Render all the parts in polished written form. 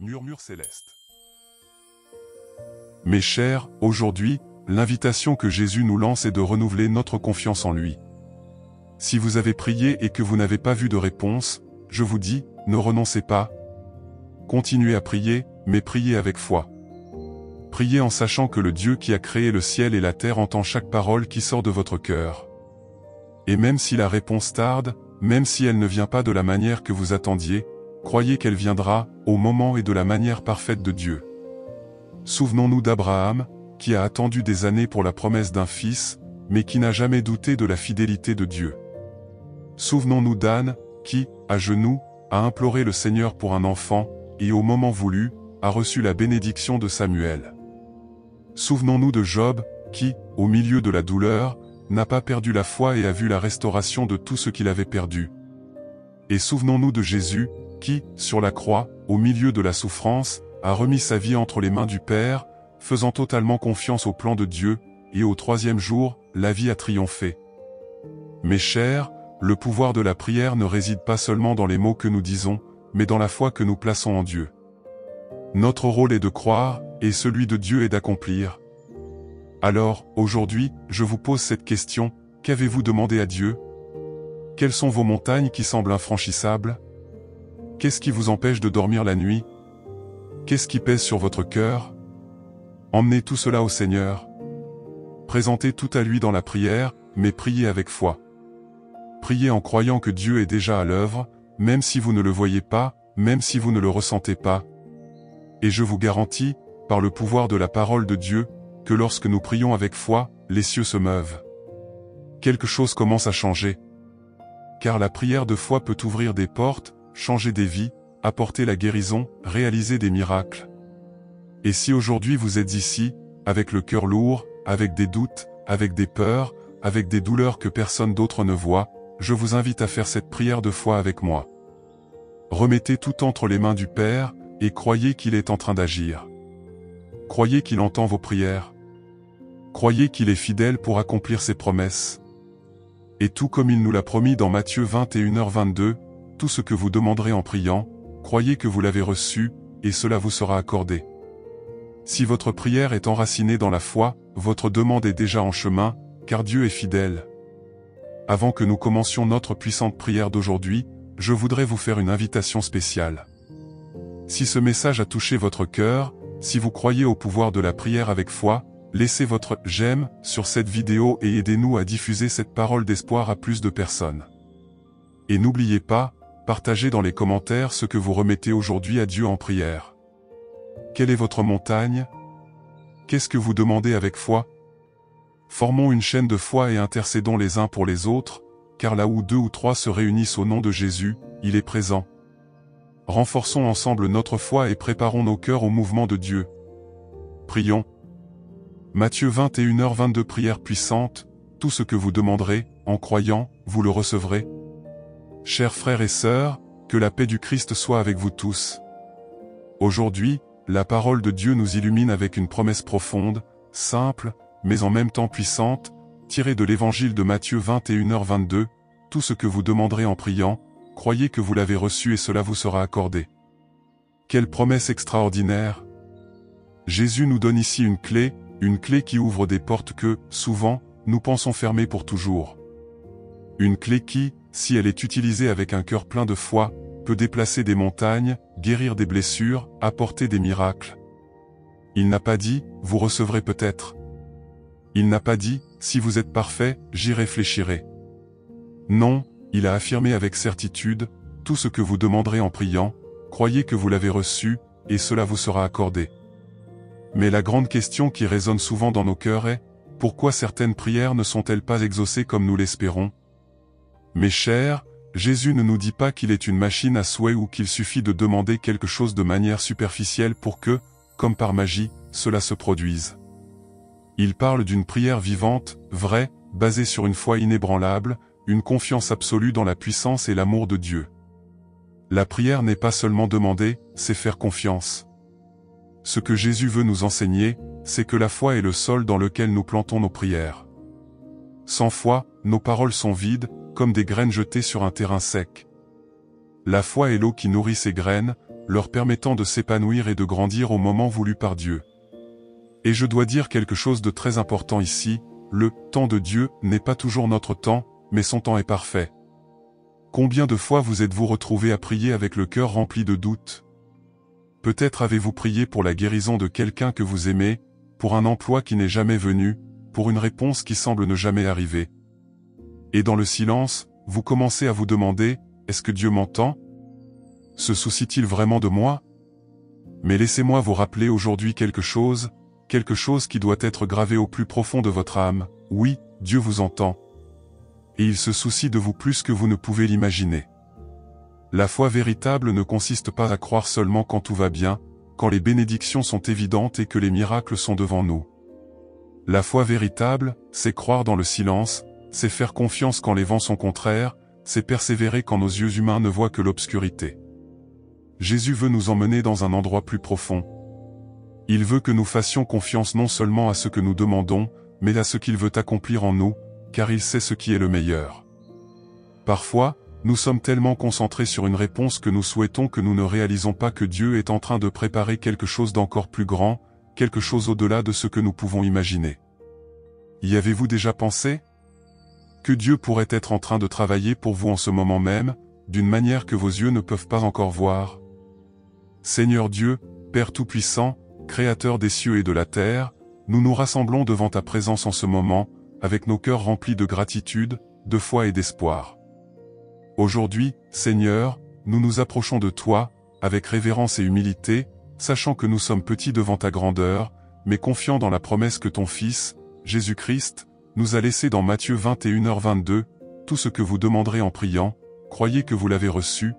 Murmure céleste. Mes chers, aujourd'hui, l'invitation que Jésus nous lance est de renouveler notre confiance en lui. Si vous avez prié et que vous n'avez pas vu de réponse, je vous dis, ne renoncez pas. Continuez à prier, mais priez avec foi. Priez en sachant que le Dieu qui a créé le ciel et la terre entend chaque parole qui sort de votre cœur. Et même si la réponse tarde, même si elle ne vient pas de la manière que vous attendiez, croyez qu'elle viendra, au moment et de la manière parfaite de Dieu. Souvenons-nous d'Abraham, qui a attendu des années pour la promesse d'un fils, mais qui n'a jamais douté de la fidélité de Dieu. Souvenons-nous d'Anne, qui, à genoux, a imploré le Seigneur pour un enfant, et au moment voulu, a reçu la bénédiction de Samuel. Souvenons-nous de Job, qui, au milieu de la douleur, n'a pas perdu la foi et a vu la restauration de tout ce qu'il avait perdu. Et souvenons-nous de Jésus, qui, sur la croix, au milieu de la souffrance, a remis sa vie entre les mains du Père, faisant totalement confiance au plan de Dieu, et au troisième jour, la vie a triomphé. Mes chers, le pouvoir de la prière ne réside pas seulement dans les mots que nous disons, mais dans la foi que nous plaçons en Dieu. Notre rôle est de croire, et celui de Dieu est d'accomplir. Alors, aujourd'hui, je vous pose cette question, qu'avez-vous demandé à Dieu? Quelles sont vos montagnes qui semblent infranchissables? Qu'est-ce qui vous empêche de dormir la nuit? Qu'est-ce qui pèse sur votre cœur? Emmenez tout cela au Seigneur. Présentez tout à lui dans la prière, mais priez avec foi. Priez en croyant que Dieu est déjà à l'œuvre, même si vous ne le voyez pas, même si vous ne le ressentez pas. Et je vous garantis, par le pouvoir de la parole de Dieu, que lorsque nous prions avec foi, les cieux se meuvent. Quelque chose commence à changer. Car la prière de foi peut ouvrir des portes, changer des vies, apporter la guérison, réaliser des miracles. Et si aujourd'hui vous êtes ici, avec le cœur lourd, avec des doutes, avec des peurs, avec des douleurs que personne d'autre ne voit, je vous invite à faire cette prière de foi avec moi. Remettez tout entre les mains du Père, et croyez qu'il est en train d'agir. Croyez qu'il entend vos prières. Croyez qu'il est fidèle pour accomplir ses promesses. Et tout comme il nous l'a promis dans Matthieu 21h22, tout ce que vous demanderez en priant, croyez que vous l'avez reçu, et cela vous sera accordé. Si votre prière est enracinée dans la foi, votre demande est déjà en chemin, car Dieu est fidèle. Avant que nous commencions notre puissante prière d'aujourd'hui, je voudrais vous faire une invitation spéciale. Si ce message a touché votre cœur, si vous croyez au pouvoir de la prière avec foi, laissez votre « j'aime » sur cette vidéo et aidez-nous à diffuser cette parole d'espoir à plus de personnes. Et n'oubliez pas, partagez dans les commentaires ce que vous remettez aujourd'hui à Dieu en prière. Quelle est votre montagne? Qu'est-ce que vous demandez avec foi? Formons une chaîne de foi et intercédons les uns pour les autres, car là où 2 ou 3 se réunissent au nom de Jésus, il est présent. Renforçons ensemble notre foi et préparons nos cœurs au mouvement de Dieu. Prions. Matthieu 21h22 Prière puissante, tout ce que vous demanderez, en croyant, vous le recevrez. Chers frères et sœurs, que la paix du Christ soit avec vous tous. Aujourd'hui, la parole de Dieu nous illumine avec une promesse profonde, simple, mais en même temps puissante, tirée de l'évangile de Matthieu 21h22, tout ce que vous demanderez en priant, croyez que vous l'avez reçu et cela vous sera accordé. Quelle promesse extraordinaire! Jésus nous donne ici une clé qui ouvre des portes que, souvent, nous pensons fermées pour toujours. Une clé qui, si elle est utilisée avec un cœur plein de foi, peut déplacer des montagnes, guérir des blessures, apporter des miracles. Il n'a pas dit, vous recevrez peut-être. Il n'a pas dit, si vous êtes parfait, j'y réfléchirai. Non, il a affirmé avec certitude, tout ce que vous demanderez en priant, croyez que vous l'avez reçu, et cela vous sera accordé. Mais la grande question qui résonne souvent dans nos cœurs est, pourquoi certaines prières ne sont-elles pas exaucées comme nous l'espérons? Mes chers, Jésus ne nous dit pas qu'il est une machine à souhait ou qu'il suffit de demander quelque chose de manière superficielle pour que, comme par magie, cela se produise. Il parle d'une prière vivante, vraie, basée sur une foi inébranlable, une confiance absolue dans la puissance et l'amour de Dieu. La prière n'est pas seulement demander, c'est faire confiance. Ce que Jésus veut nous enseigner, c'est que la foi est le sol dans lequel nous plantons nos prières. Sans foi, nos paroles sont vides, comme des graines jetées sur un terrain sec. La foi est l'eau qui nourrit ces graines, leur permettant de s'épanouir et de grandir au moment voulu par Dieu. Et je dois dire quelque chose de très important ici, le temps de Dieu n'est pas toujours notre temps, mais son temps est parfait. Combien de fois vous êtes-vous retrouvé à prier avec le cœur rempli de doutes? Peut-être avez-vous prié pour la guérison de quelqu'un que vous aimez, pour un emploi qui n'est jamais venu, pour une réponse qui semble ne jamais arriver. Et dans le silence, vous commencez à vous demander, est-ce que Dieu m'entend? Se soucie-t-il vraiment de moi? Mais laissez-moi vous rappeler aujourd'hui quelque chose qui doit être gravé au plus profond de votre âme. Oui, Dieu vous entend. Et il se soucie de vous plus que vous ne pouvez l'imaginer. La foi véritable ne consiste pas à croire seulement quand tout va bien, quand les bénédictions sont évidentes et que les miracles sont devant nous. La foi véritable, c'est croire dans le silence, c'est faire confiance quand les vents sont contraires, c'est persévérer quand nos yeux humains ne voient que l'obscurité. Jésus veut nous emmener dans un endroit plus profond. Il veut que nous fassions confiance non seulement à ce que nous demandons, mais à ce qu'il veut accomplir en nous, car il sait ce qui est le meilleur. Parfois, nous sommes tellement concentrés sur une réponse que nous souhaitons que nous ne réalisons pas que Dieu est en train de préparer quelque chose d'encore plus grand, quelque chose au-delà de ce que nous pouvons imaginer. Y avez-vous déjà pensé? Que Dieu pourrait être en train de travailler pour vous en ce moment même, d'une manière que vos yeux ne peuvent pas encore voir? Seigneur Dieu, Père Tout-Puissant, Créateur des cieux et de la terre, nous nous rassemblons devant ta présence en ce moment, avec nos cœurs remplis de gratitude, de foi et d'espoir. Aujourd'hui, Seigneur, nous nous approchons de toi, avec révérence et humilité, sachant que nous sommes petits devant ta grandeur, mais confiants dans la promesse que ton Fils, Jésus-Christ, nous a laissée dans Matthieu 21h22, tout ce que vous demanderez en priant, croyez que vous l'avez reçu,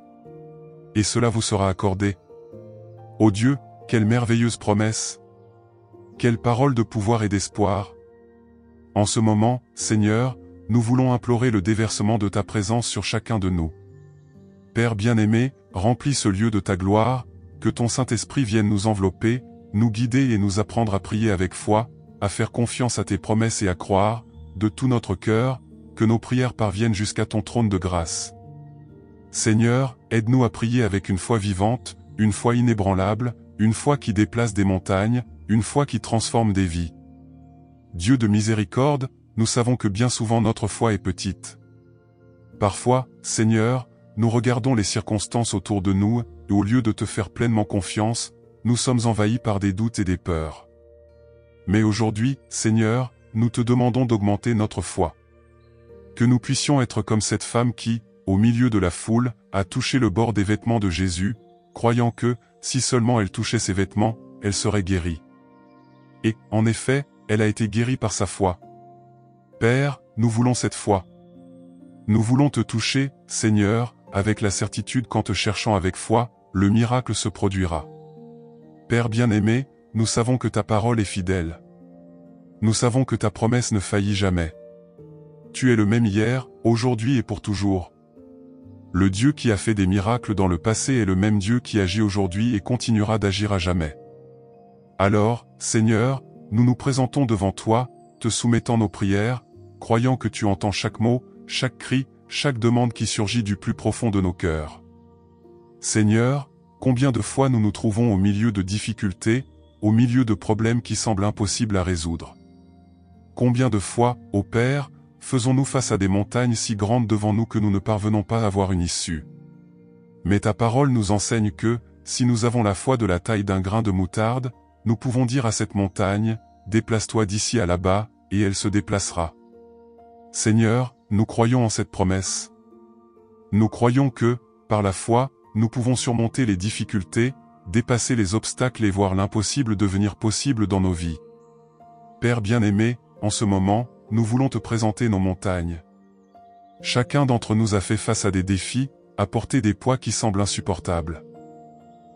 et cela vous sera accordé. Ô Dieu, quelle merveilleuse promesse! Quelle parole de pouvoir et d'espoir! En ce moment, Seigneur, nous voulons implorer le déversement de ta présence sur chacun de nous. Père bien-aimé, remplis ce lieu de ta gloire, que ton Saint-Esprit vienne nous envelopper, nous guider et nous apprendre à prier avec foi, à faire confiance à tes promesses et à croire, de tout notre cœur, que nos prières parviennent jusqu'à ton trône de grâce. Seigneur, aide-nous à prier avec une foi vivante, une foi inébranlable, une foi qui déplace des montagnes, une foi qui transforme des vies. Dieu de miséricorde, nous savons que bien souvent notre foi est petite. Parfois, Seigneur, nous regardons les circonstances autour de nous, et au lieu de te faire pleinement confiance, nous sommes envahis par des doutes et des peurs. Mais aujourd'hui, Seigneur, nous te demandons d'augmenter notre foi. Que nous puissions être comme cette femme qui, au milieu de la foule, a touché le bord des vêtements de Jésus, croyant que, si seulement elle touchait ses vêtements, elle serait guérie. Et, en effet, elle a été guérie par sa foi. Père, nous voulons cette foi. Nous voulons te toucher, Seigneur, avec la certitude qu'en te cherchant avec foi, le miracle se produira. Père bien-aimé, nous savons que ta parole est fidèle. Nous savons que ta promesse ne faillit jamais. Tu es le même hier, aujourd'hui et pour toujours. Le Dieu qui a fait des miracles dans le passé est le même Dieu qui agit aujourd'hui et continuera d'agir à jamais. Alors, Seigneur, nous nous présentons devant toi, te soumettant nos prières, croyant que tu entends chaque mot, chaque cri, chaque demande qui surgit du plus profond de nos cœurs. Seigneur, combien de fois nous nous trouvons au milieu de difficultés, au milieu de problèmes qui semblent impossibles à résoudre. Combien de fois, ô Père, faisons-nous face à des montagnes si grandes devant nous que nous ne parvenons pas à voir une issue. Mais ta parole nous enseigne que, si nous avons la foi de la taille d'un grain de moutarde, nous pouvons dire à cette montagne, déplace-toi d'ici à là-bas, et elle se déplacera. Seigneur, nous croyons en cette promesse. Nous croyons que, par la foi, nous pouvons surmonter les difficultés, dépasser les obstacles et voir l'impossible devenir possible dans nos vies. Père bien-aimé, en ce moment, nous voulons te présenter nos montagnes. Chacun d'entre nous a fait face à des défis, a porté des poids qui semblent insupportables.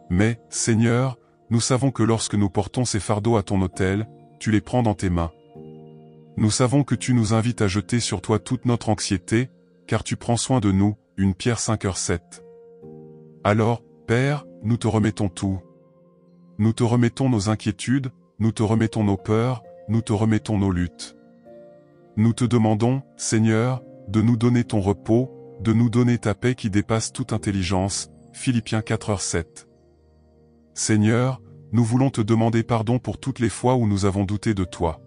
Mais, Seigneur, nous savons que lorsque nous portons ces fardeaux à ton autel, tu les prends dans tes mains. Nous savons que tu nous invites à jeter sur toi toute notre anxiété, car tu prends soin de nous, 1 Pierre 5h7. Alors, Père, nous te remettons tout. Nous te remettons nos inquiétudes, nous te remettons nos peurs, nous te remettons nos luttes. Nous te demandons, Seigneur, de nous donner ton repos, de nous donner ta paix qui dépasse toute intelligence, Philippiens 4h7. Seigneur, nous voulons te demander pardon pour toutes les fois où nous avons douté de toi.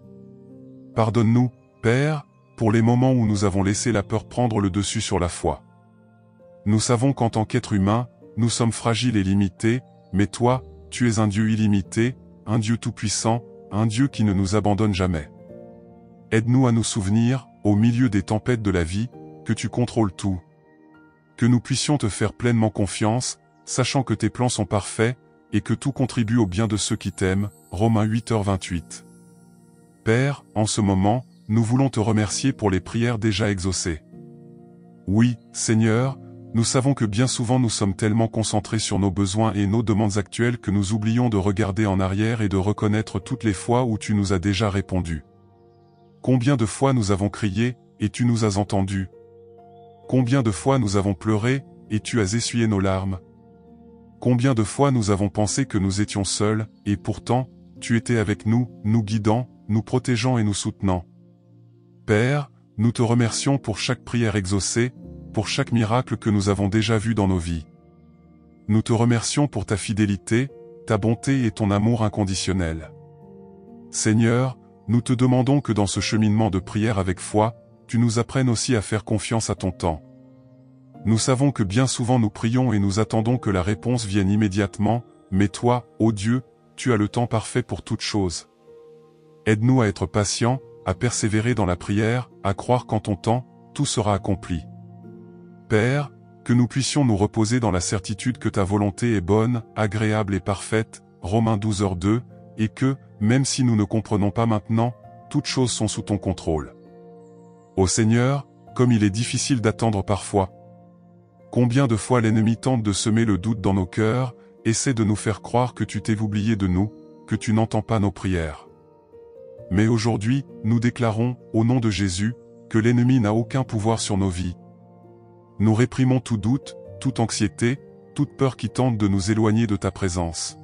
Pardonne-nous, Père, pour les moments où nous avons laissé la peur prendre le dessus sur la foi. Nous savons qu'en tant qu'être humain, nous sommes fragiles et limités, mais toi, tu es un Dieu illimité, un Dieu tout-puissant, un Dieu qui ne nous abandonne jamais. Aide-nous à nous souvenir, au milieu des tempêtes de la vie, que tu contrôles tout. Que nous puissions te faire pleinement confiance, sachant que tes plans sont parfaits, et que tout contribue au bien de ceux qui t'aiment. Romains 8h28. Père, en ce moment, nous voulons te remercier pour les prières déjà exaucées. Oui, Seigneur, nous savons que bien souvent nous sommes tellement concentrés sur nos besoins et nos demandes actuelles que nous oublions de regarder en arrière et de reconnaître toutes les fois où tu nous as déjà répondu. Combien de fois nous avons crié, et tu nous as entendus? Combien de fois nous avons pleuré, et tu as essuyé nos larmes? Combien de fois nous avons pensé que nous étions seuls, et pourtant, tu étais avec nous, nous guidant, nous protégeant et nous soutenant. Père, nous te remercions pour chaque prière exaucée, pour chaque miracle que nous avons déjà vu dans nos vies. Nous te remercions pour ta fidélité, ta bonté et ton amour inconditionnel. Seigneur, nous te demandons que dans ce cheminement de prière avec foi, tu nous apprennes aussi à faire confiance à ton temps. Nous savons que bien souvent nous prions et nous attendons que la réponse vienne immédiatement, mais toi, ô Dieu, tu as le temps parfait pour toutes choses. Aide-nous à être patients, à persévérer dans la prière, à croire qu'en ton temps, tout sera accompli. Père, que nous puissions nous reposer dans la certitude que ta volonté est bonne, agréable et parfaite, Romains 12h2, et que, même si nous ne comprenons pas maintenant, toutes choses sont sous ton contrôle. Ô Seigneur, comme il est difficile d'attendre parfois. Combien de fois l'ennemi tente de semer le doute dans nos cœurs, essaie de nous faire croire que tu t'es oublié de nous, que tu n'entends pas nos prières. Mais aujourd'hui, nous déclarons, au nom de Jésus, que l'ennemi n'a aucun pouvoir sur nos vies. Nous réprimons tout doute, toute anxiété, toute peur qui tente de nous éloigner de ta présence.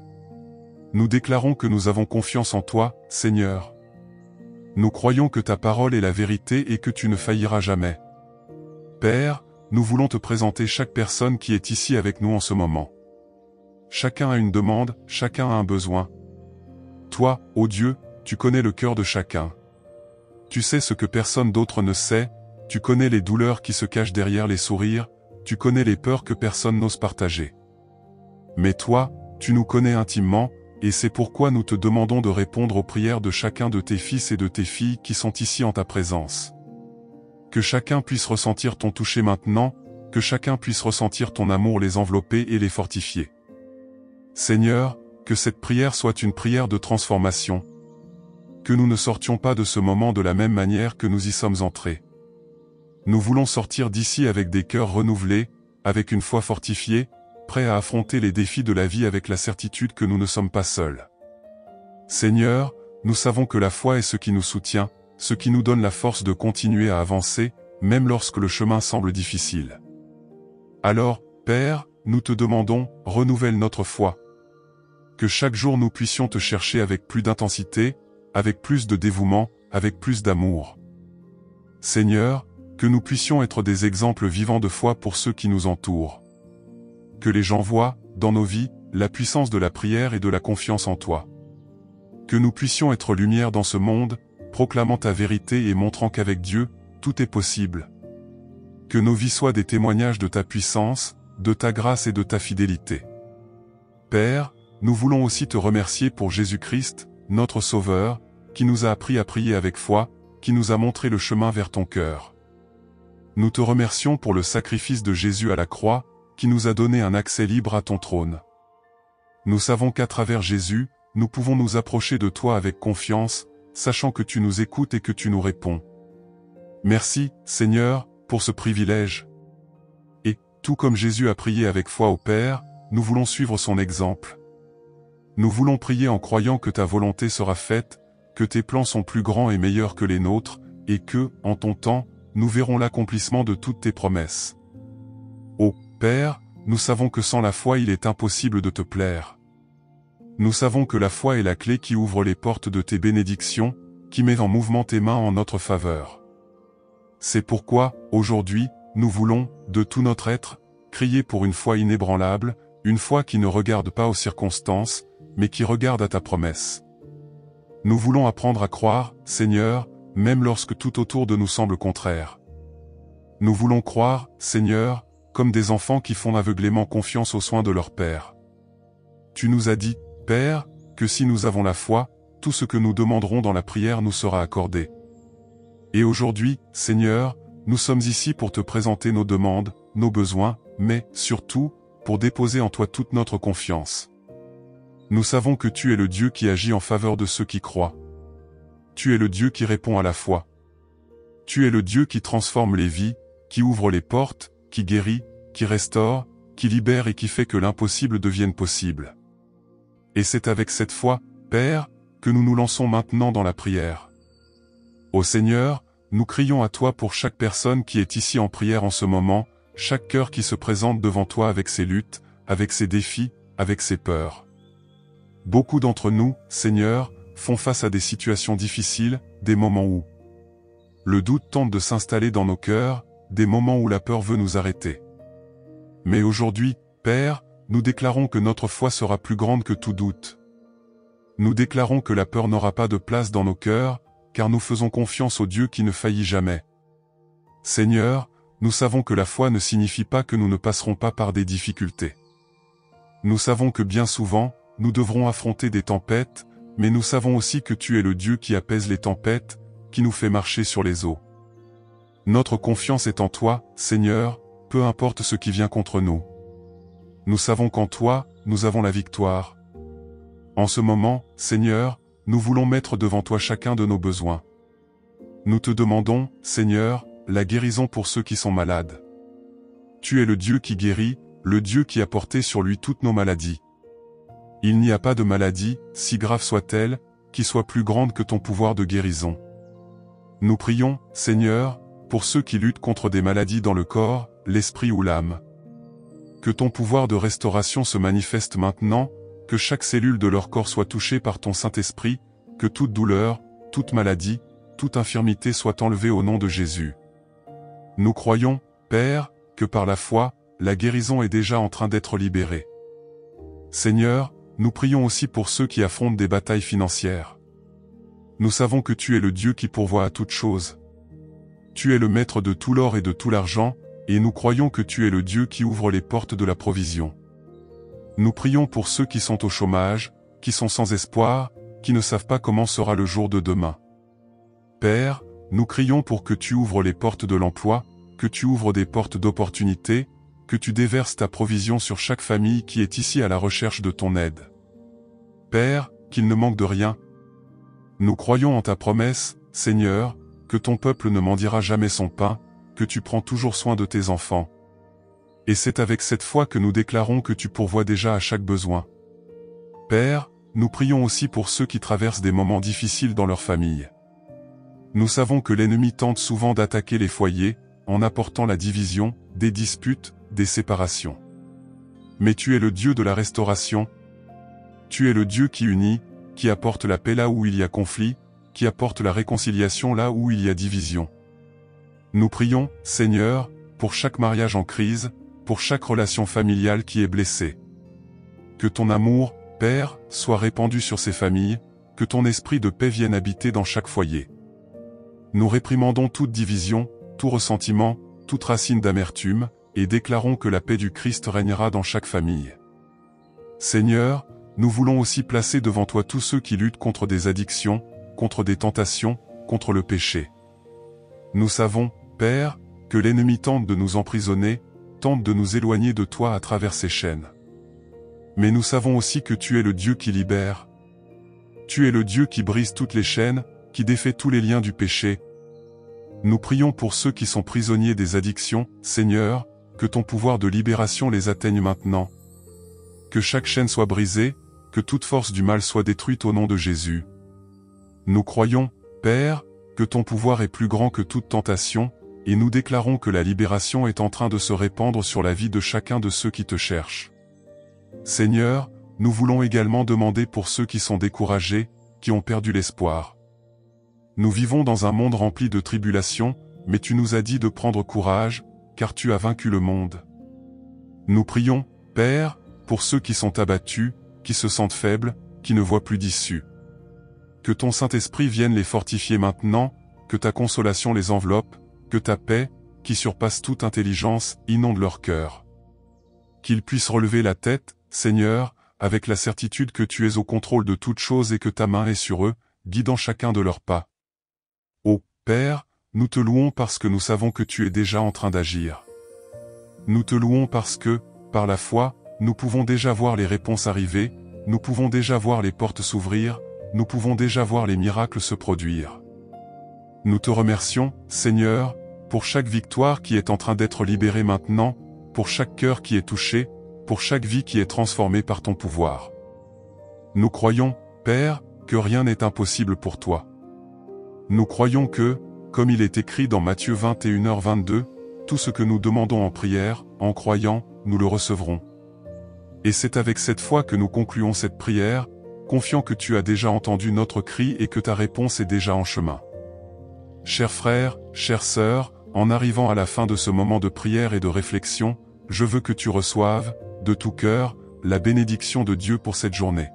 Nous déclarons que nous avons confiance en toi, Seigneur. Nous croyons que ta parole est la vérité et que tu ne failliras jamais. Père, nous voulons te présenter chaque personne qui est ici avec nous en ce moment. Chacun a une demande, chacun a un besoin. Toi, ô Dieu, tu connais le cœur de chacun. Tu sais ce que personne d'autre ne sait, tu connais les douleurs qui se cachent derrière les sourires, tu connais les peurs que personne n'ose partager. Mais toi, tu nous connais intimement, et c'est pourquoi nous te demandons de répondre aux prières de chacun de tes fils et de tes filles qui sont ici en ta présence. Que chacun puisse ressentir ton toucher maintenant, que chacun puisse ressentir ton amour les envelopper et les fortifier. Seigneur, que cette prière soit une prière de transformation. Que nous ne sortions pas de ce moment de la même manière que nous y sommes entrés. Nous voulons sortir d'ici avec des cœurs renouvelés, avec une foi fortifiée, prêts à affronter les défis de la vie avec la certitude que nous ne sommes pas seuls. Seigneur, nous savons que la foi est ce qui nous soutient, ce qui nous donne la force de continuer à avancer, même lorsque le chemin semble difficile. Alors, Père, nous te demandons, renouvelle notre foi. Que chaque jour nous puissions te chercher avec plus d'intensité, avec plus de dévouement, avec plus d'amour. Seigneur, que nous puissions être des exemples vivants de foi pour ceux qui nous entourent. Que les gens voient, dans nos vies, la puissance de la prière et de la confiance en toi. Que nous puissions être lumière dans ce monde, proclamant ta vérité et montrant qu'avec Dieu, tout est possible. Que nos vies soient des témoignages de ta puissance, de ta grâce et de ta fidélité. Père, nous voulons aussi te remercier pour Jésus-Christ, notre Sauveur, qui nous a appris à prier avec foi, qui nous a montré le chemin vers ton cœur. Nous te remercions pour le sacrifice de Jésus à la croix, qui nous a donné un accès libre à ton trône. Nous savons qu'à travers Jésus, nous pouvons nous approcher de toi avec confiance, sachant que tu nous écoutes et que tu nous réponds. Merci, Seigneur, pour ce privilège. Et, tout comme Jésus a prié avec foi au Père, nous voulons suivre son exemple. Nous voulons prier en croyant que ta volonté sera faite, que tes plans sont plus grands et meilleurs que les nôtres, et que, en ton temps, nous verrons l'accomplissement de toutes tes promesses. Ô Père, nous savons que sans la foi il est impossible de te plaire. Nous savons que la foi est la clé qui ouvre les portes de tes bénédictions, qui met en mouvement tes mains en notre faveur. C'est pourquoi, aujourd'hui, nous voulons, de tout notre être, crier pour une foi inébranlable, une foi qui ne regarde pas aux circonstances, mais qui regarde à ta promesse. Nous voulons apprendre à croire, Seigneur, même lorsque tout autour de nous semble contraire. Nous voulons croire, Seigneur, comme des enfants qui font aveuglément confiance aux soins de leur Père. Tu nous as dit, Père, que si nous avons la foi, tout ce que nous demanderons dans la prière nous sera accordé. Et aujourd'hui, Seigneur, nous sommes ici pour te présenter nos demandes, nos besoins, mais, surtout, pour déposer en toi toute notre confiance. Nous savons que tu es le Dieu qui agit en faveur de ceux qui croient. Tu es le Dieu qui répond à la foi. Tu es le Dieu qui transforme les vies, qui ouvre les portes, qui guérit, qui restaure, qui libère et qui fait que l'impossible devienne possible. Et c'est avec cette foi, Père, que nous nous lançons maintenant dans la prière. Ô Seigneur, nous crions à toi pour chaque personne qui est ici en prière en ce moment, chaque cœur qui se présente devant toi avec ses luttes, avec ses défis, avec ses peurs. Beaucoup d'entre nous, Seigneur, font face à des situations difficiles, des moments où le doute tente de s'installer dans nos cœurs, des moments où la peur veut nous arrêter. Mais aujourd'hui, Père, nous déclarons que notre foi sera plus grande que tout doute. Nous déclarons que la peur n'aura pas de place dans nos cœurs, car nous faisons confiance au Dieu qui ne faillit jamais. Seigneur, nous savons que la foi ne signifie pas que nous ne passerons pas par des difficultés. Nous savons que bien souvent, nous devrons affronter des tempêtes, mais nous savons aussi que tu es le Dieu qui apaise les tempêtes, qui nous fait marcher sur les eaux. Notre confiance est en toi, Seigneur, peu importe ce qui vient contre nous. Nous savons qu'en toi, nous avons la victoire. En ce moment, Seigneur, nous voulons mettre devant toi chacun de nos besoins. Nous te demandons, Seigneur, la guérison pour ceux qui sont malades. Tu es le Dieu qui guérit, le Dieu qui a porté sur lui toutes nos maladies. Il n'y a pas de maladie, si grave soit-elle, qui soit plus grande que ton pouvoir de guérison. Nous prions, Seigneur, pour ceux qui luttent contre des maladies dans le corps, l'esprit ou l'âme. Que ton pouvoir de restauration se manifeste maintenant, que chaque cellule de leur corps soit touchée par ton Saint-Esprit, que toute douleur, toute maladie, toute infirmité soit enlevée au nom de Jésus. Nous croyons, Père, que par la foi, la guérison est déjà en train d'être libérée. Seigneur, nous prions aussi pour ceux qui affrontent des batailles financières. Nous savons que tu es le Dieu qui pourvoit à toutes choses. Tu es le maître de tout l'or et de tout l'argent, et nous croyons que tu es le Dieu qui ouvre les portes de la provision. Nous prions pour ceux qui sont au chômage, qui sont sans espoir, qui ne savent pas comment sera le jour de demain. Père, nous crions pour que tu ouvres les portes de l'emploi, que tu ouvres des portes d'opportunité, que tu déverses ta provision sur chaque famille qui est ici à la recherche de ton aide. Père, qu'il ne manque de rien. Nous croyons en ta promesse, Seigneur, que ton peuple ne mendiera jamais son pain, que tu prends toujours soin de tes enfants. Et c'est avec cette foi que nous déclarons que tu pourvois déjà à chaque besoin. Père, nous prions aussi pour ceux qui traversent des moments difficiles dans leur famille. Nous savons que l'ennemi tente souvent d'attaquer les foyers, en apportant la division, des disputes, des séparations. Mais tu es le Dieu de la restauration. Tu es le Dieu qui unit, qui apporte la paix là où il y a conflit, qui apporte la réconciliation là où il y a division. Nous prions, Seigneur, pour chaque mariage en crise, pour chaque relation familiale qui est blessée. Que ton amour, Père, soit répandu sur ces familles, que ton esprit de paix vienne habiter dans chaque foyer. Nous réprimandons toute division, tout ressentiment, toute racine d'amertume, et déclarons que la paix du Christ régnera dans chaque famille. Seigneur, nous voulons aussi placer devant toi tous ceux qui luttent contre des addictions, contre des tentations, contre le péché. Nous savons, Père, que l'ennemi tente de nous emprisonner, tente de nous éloigner de toi à travers ces chaînes. Mais nous savons aussi que tu es le Dieu qui libère. Tu es le Dieu qui brise toutes les chaînes, qui défait tous les liens du péché. Nous prions pour ceux qui sont prisonniers des addictions, Seigneur, que ton pouvoir de libération les atteigne maintenant. Que chaque chaîne soit brisée, que toute force du mal soit détruite au nom de Jésus. Nous croyons, Père, que ton pouvoir est plus grand que toute tentation, et nous déclarons que la libération est en train de se répandre sur la vie de chacun de ceux qui te cherchent. Seigneur, nous voulons également demander pour ceux qui sont découragés, qui ont perdu l'espoir. Nous vivons dans un monde rempli de tribulations, mais tu nous as dit de prendre courage, car tu as vaincu le monde. Nous prions, Père, pour ceux qui sont abattus, qui se sentent faibles, qui ne voient plus d'issue. Que ton Saint-Esprit vienne les fortifier maintenant, que ta consolation les enveloppe, que ta paix, qui surpasse toute intelligence, inonde leur cœur. Qu'ils puissent relever la tête, Seigneur, avec la certitude que tu es au contrôle de toutes choses et que ta main est sur eux, guidant chacun de leurs pas. Ô Père, nous te louons parce que nous savons que tu es déjà en train d'agir. Nous te louons parce que, par la foi, nous pouvons déjà voir les réponses arriver, nous pouvons déjà voir les portes s'ouvrir, nous pouvons déjà voir les miracles se produire. Nous te remercions, Seigneur, pour chaque victoire qui est en train d'être libérée maintenant, pour chaque cœur qui est touché, pour chaque vie qui est transformée par ton pouvoir. Nous croyons, Père, que rien n'est impossible pour toi. Nous croyons que, comme il est écrit dans Matthieu 21h22, tout ce que nous demandons en prière, en croyant, nous le recevrons. Et c'est avec cette foi que nous concluons cette prière, confiant que tu as déjà entendu notre cri et que ta réponse est déjà en chemin. Chers frères, chères sœurs, en arrivant à la fin de ce moment de prière et de réflexion, je veux que tu reçoives, de tout cœur, la bénédiction de Dieu pour cette journée.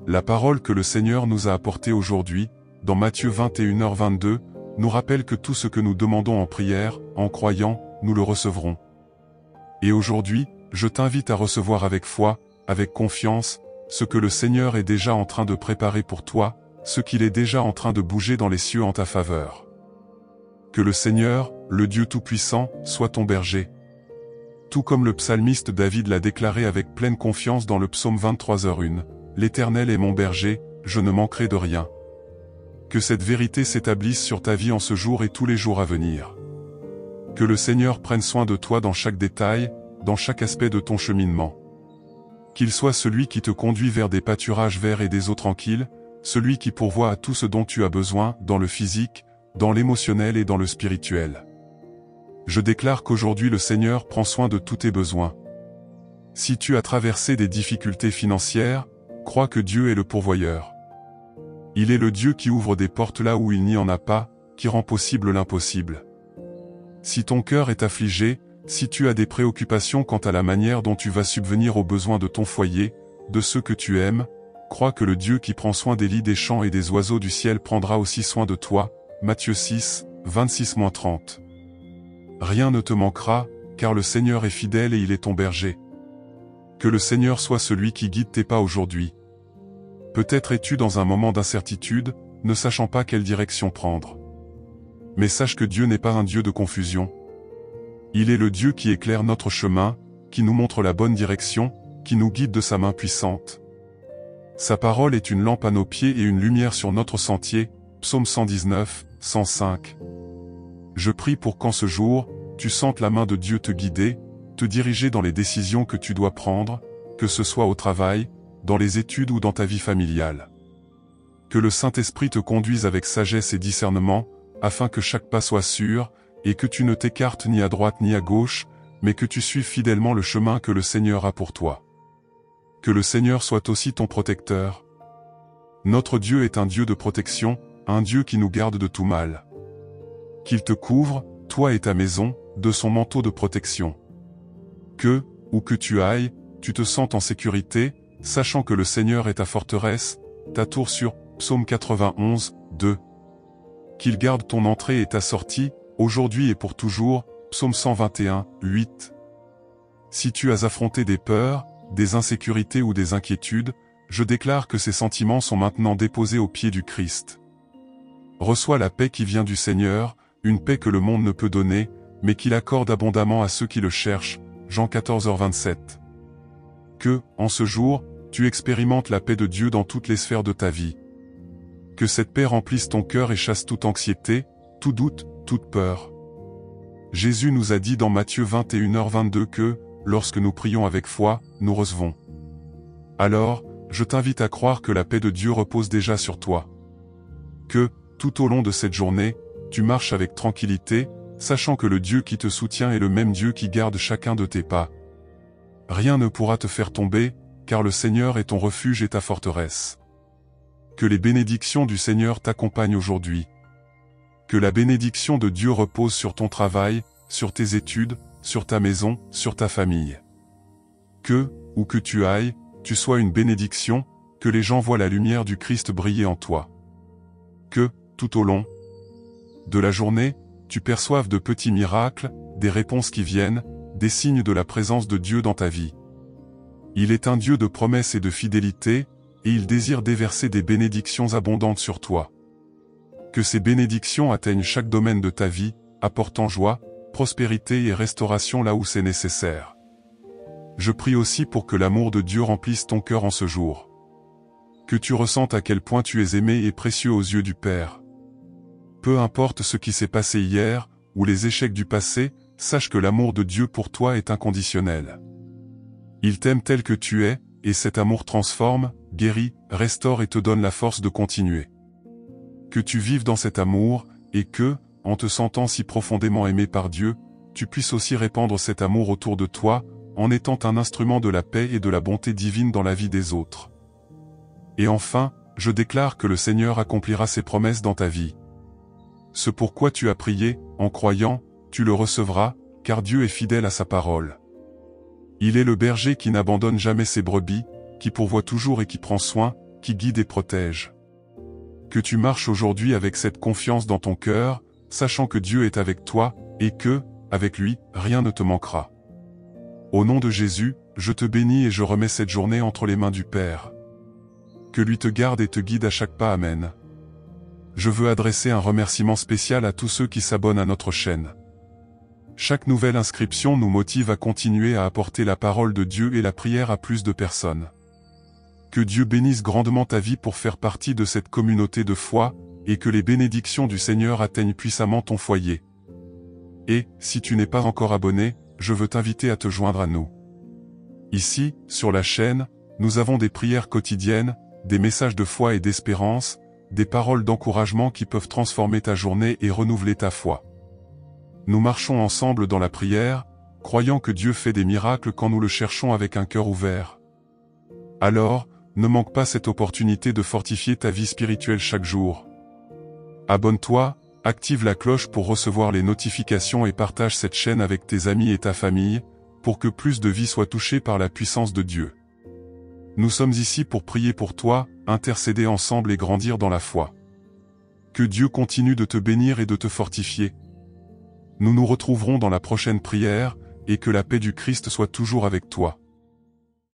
La parole que le Seigneur nous a apportée aujourd'hui, dans Matthieu 21h22, nous rappelle que tout ce que nous demandons en prière, en croyant, nous le recevrons. Et aujourd'hui, je t'invite à recevoir avec foi, avec confiance, ce que le Seigneur est déjà en train de préparer pour toi, ce qu'il est déjà en train de bouger dans les cieux en ta faveur. Que le Seigneur, le Dieu Tout-Puissant, soit ton berger. Tout comme le psalmiste David l'a déclaré avec pleine confiance dans le psaume 23h1, « L'Éternel est mon berger, je ne manquerai de rien ». Que cette vérité s'établisse sur ta vie en ce jour et tous les jours à venir. Que le Seigneur prenne soin de toi dans chaque détail, dans chaque aspect de ton cheminement. Qu'il soit celui qui te conduit vers des pâturages verts et des eaux tranquilles, celui qui pourvoit à tout ce dont tu as besoin, dans le physique, dans l'émotionnel et dans le spirituel. Je déclare qu'aujourd'hui le Seigneur prend soin de tous tes besoins. Si tu as traversé des difficultés financières, crois que Dieu est le pourvoyeur. Il est le Dieu qui ouvre des portes là où il n'y en a pas, qui rend possible l'impossible. Si ton cœur est affligé, si tu as des préoccupations quant à la manière dont tu vas subvenir aux besoins de ton foyer, de ceux que tu aimes, crois que le Dieu qui prend soin des lits des champs et des oiseaux du ciel prendra aussi soin de toi. Matthieu 6, 26-30. Rien ne te manquera, car le Seigneur est fidèle et il est ton berger. Que le Seigneur soit celui qui guide tes pas aujourd'hui. Peut-être es-tu dans un moment d'incertitude, ne sachant pas quelle direction prendre. Mais sache que Dieu n'est pas un Dieu de confusion. Il est le Dieu qui éclaire notre chemin, qui nous montre la bonne direction, qui nous guide de sa main puissante. Sa parole est une lampe à nos pieds et une lumière sur notre sentier, psaume 119, 105. Je prie pour qu'en ce jour, tu sentes la main de Dieu te guider, te diriger dans les décisions que tu dois prendre, que ce soit au travail, dans les études ou dans ta vie familiale. Que le Saint-Esprit te conduise avec sagesse et discernement, afin que chaque pas soit sûr, et que tu ne t'écartes ni à droite ni à gauche, mais que tu suives fidèlement le chemin que le Seigneur a pour toi. Que le Seigneur soit aussi ton protecteur. Notre Dieu est un Dieu de protection, un Dieu qui nous garde de tout mal. Qu'il te couvre, toi et ta maison, de son manteau de protection. Que, où que tu ailles, tu te sentes en sécurité, sachant que le Seigneur est ta forteresse, ta tour sûre, psaume 91, 2. Qu'il garde ton entrée et ta sortie, aujourd'hui et pour toujours, psaume 121, 8. Si tu as affronté des peurs, des insécurités ou des inquiétudes, je déclare que ces sentiments sont maintenant déposés aux pieds du Christ. Reçois la paix qui vient du Seigneur, une paix que le monde ne peut donner, mais qu'il accorde abondamment à ceux qui le cherchent, Jean 14h27. Que, en ce jour, tu expérimentes la paix de Dieu dans toutes les sphères de ta vie. Que cette paix remplisse ton cœur et chasse toute anxiété, tout doute, toute peur. Jésus nous a dit dans Matthieu 21h22 que, lorsque nous prions avec foi, nous recevons. Alors, je t'invite à croire que la paix de Dieu repose déjà sur toi. Que, tout au long de cette journée, tu marches avec tranquillité, sachant que le Dieu qui te soutient est le même Dieu qui garde chacun de tes pas. Rien ne pourra te faire tomber, car le Seigneur est ton refuge et ta forteresse. Que les bénédictions du Seigneur t'accompagnent aujourd'hui. Que la bénédiction de Dieu repose sur ton travail, sur tes études, sur ta maison, sur ta famille. Que, où que tu ailles, tu sois une bénédiction, que les gens voient la lumière du Christ briller en toi. Que, tout au long de la journée, tu perçoives de petits miracles, des réponses qui viennent, des signes de la présence de Dieu dans ta vie. Il est un Dieu de promesses et de fidélité, et il désire déverser des bénédictions abondantes sur toi. Que ces bénédictions atteignent chaque domaine de ta vie, apportant joie, prospérité et restauration là où c'est nécessaire. Je prie aussi pour que l'amour de Dieu remplisse ton cœur en ce jour. Que tu ressentes à quel point tu es aimé et précieux aux yeux du Père. Peu importe ce qui s'est passé hier, ou les échecs du passé, sache que l'amour de Dieu pour toi est inconditionnel. Il t'aime tel que tu es, et cet amour transforme, guérit, restaure et te donne la force de continuer. Que tu vives dans cet amour, et que, en te sentant si profondément aimé par Dieu, tu puisses aussi répandre cet amour autour de toi, en étant un instrument de la paix et de la bonté divine dans la vie des autres. Et enfin, je déclare que le Seigneur accomplira ses promesses dans ta vie. Ce pourquoi tu as prié, en croyant, tu le recevras, car Dieu est fidèle à sa parole. Il est le berger qui n'abandonne jamais ses brebis, qui pourvoit toujours et qui prend soin, qui guide et protège. Que tu marches aujourd'hui avec cette confiance dans ton cœur, sachant que Dieu est avec toi, et que, avec lui, rien ne te manquera. Au nom de Jésus, je te bénis et je remets cette journée entre les mains du Père. Que lui te garde et te guide à chaque pas. Amen. Je veux adresser un remerciement spécial à tous ceux qui s'abonnent à notre chaîne. Chaque nouvelle inscription nous motive à continuer à apporter la parole de Dieu et la prière à plus de personnes. Que Dieu bénisse grandement ta vie pour faire partie de cette communauté de foi, et que les bénédictions du Seigneur atteignent puissamment ton foyer. Et, si tu n'es pas encore abonné, je veux t'inviter à te joindre à nous. Ici, sur la chaîne, nous avons des prières quotidiennes, des messages de foi et d'espérance, des paroles d'encouragement qui peuvent transformer ta journée et renouveler ta foi. Nous marchons ensemble dans la prière, croyant que Dieu fait des miracles quand nous le cherchons avec un cœur ouvert. Alors, ne manque pas cette opportunité de fortifier ta vie spirituelle chaque jour. Abonne-toi, active la cloche pour recevoir les notifications et partage cette chaîne avec tes amis et ta famille, pour que plus de vies soient touchées par la puissance de Dieu. Nous sommes ici pour prier pour toi, intercéder ensemble et grandir dans la foi. Que Dieu continue de te bénir et de te fortifier. Nous nous retrouverons dans la prochaine prière, et que la paix du Christ soit toujours avec toi.